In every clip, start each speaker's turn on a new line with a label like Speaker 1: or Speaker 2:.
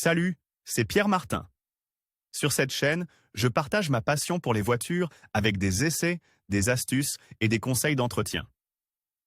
Speaker 1: Salut, c'est Pierre Martin. Sur cette chaîne, je partage ma passion pour les voitures avec des essais, des astuces et des conseils d'entretien.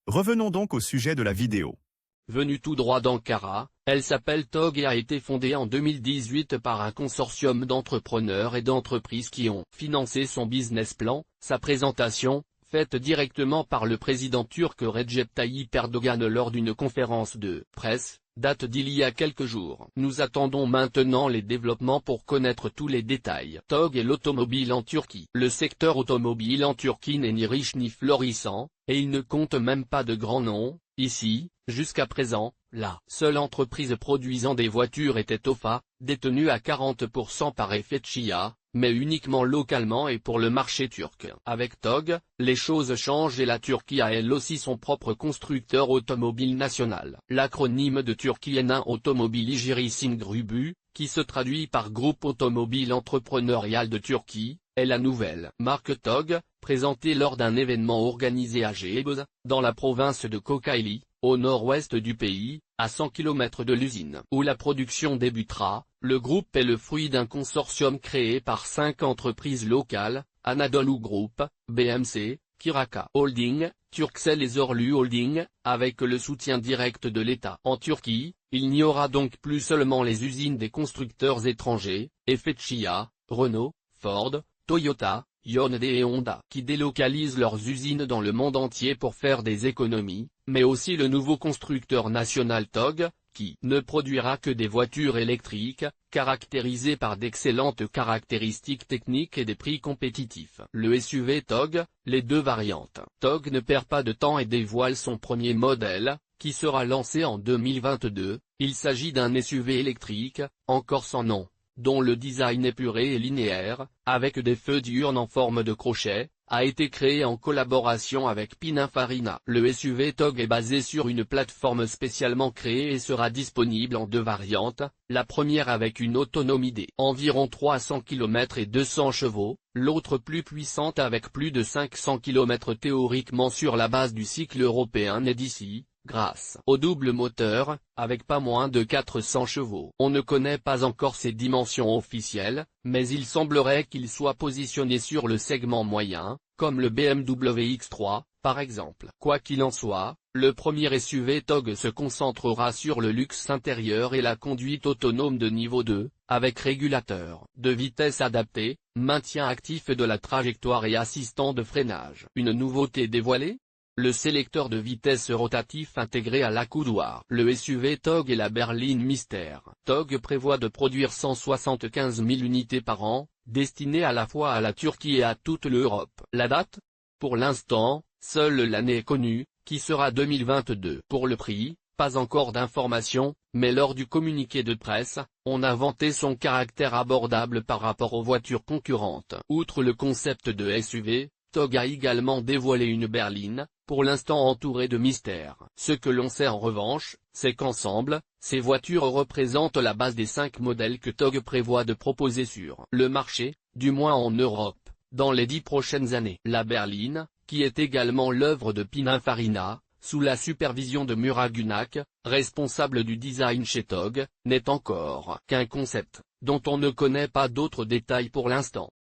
Speaker 1: Revenons donc au sujet de la vidéo.
Speaker 2: Venue tout droit d'Ankara, elle s'appelle TOG et a été fondée en 2018 par un consortium d'entrepreneurs et d'entreprises qui ont financé son business plan. Sa présentation, faite directement par le président turc Recep Tayyip Erdogan lors d'une conférence de presse, date d'il y a quelques jours. Nous attendons maintenant les développements pour connaître tous les détails. TOG et l'automobile en Turquie. Le secteur automobile en Turquie n'est ni riche ni florissant, et il ne compte même pas de grands noms. Ici, jusqu'à présent, la seule entreprise produisant des voitures était Tofaş, détenue à 40% par Efetçia, mais uniquement localement et pour le marché turc. Avec TOG, les choses changent et la Turquie a elle aussi son propre constructeur automobile national. L'acronyme de Türkiye'nin Otomobil Racing Grubu, qui se traduit par Groupe Automobile Entrepreneurial de Turquie, est la nouvelle marque TOG, présentée lors d'un événement organisé à Gebze, dans la province de Kocaeli, au nord-ouest du pays, à 100 km de l'usine où la production débutera. Le groupe est le fruit d'un consortium créé par 5 entreprises locales, Anadolu Group, BMC, Kiraka Holding, Turkcell et Zorlu Holding, avec le soutien direct de l'État. En Turquie, il n'y aura donc plus seulement les usines des constructeurs étrangers, Efetçia, Renault, Ford, Toyota, Hyundai et Honda, qui délocalisent leurs usines dans le monde entier pour faire des économies, mais aussi le nouveau constructeur national TOG, qui ne produira que des voitures électriques, caractérisées par d'excellentes caractéristiques techniques et des prix compétitifs. Le SUV TOG, les deux variantes. TOG ne perd pas de temps et dévoile son premier modèle, qui sera lancé en 2022, il s'agit d'un SUV électrique, encore sans nom, dont le design épuré et linéaire, avec des feux diurnes en forme de crochet, a été créé en collaboration avec Pininfarina. Le SUV TOG est basé sur une plateforme spécialement créée et sera disponible en deux variantes, la première avec une autonomie d'environ 300 km et 200 chevaux, l'autre plus puissante avec plus de 500 km théoriquement sur la base du cycle européen né d'ici, grâce au double moteur, avec pas moins de 400 chevaux. On ne connaît pas encore ses dimensions officielles, mais il semblerait qu'il soit positionné sur le segment moyen, comme le BMW X3, par exemple. Quoi qu'il en soit, le premier SUV TOG se concentrera sur le luxe intérieur et la conduite autonome de niveau 2, avec régulateur de vitesse adapté, maintien actif de la trajectoire et assistant de freinage. Une nouveauté dévoilée ? Le sélecteur de vitesse rotatif intégré à l'accoudoir. Le SUV TOG et la berline mystère. TOG prévoit de produire 175 000 unités par an, destinées à la fois à la Turquie et à toute l'Europe. La date ? Pour l'instant, seule l'année est connue, qui sera 2022. Pour le prix, pas encore d'informations, mais lors du communiqué de presse, on a vanté son caractère abordable par rapport aux voitures concurrentes. Outre le concept de SUV, TOG a également dévoilé une berline, pour l'instant entourée de mystères. Ce que l'on sait en revanche, c'est qu'ensemble, ces voitures représentent la base des 5 modèles que TOG prévoit de proposer sur le marché, du moins en Europe, dans les 10 prochaines années. La berline, qui est également l'œuvre de Pininfarina, sous la supervision de Murat Günak, responsable du design chez TOG, n'est encore qu'un concept, dont on ne connaît pas d'autres détails pour l'instant.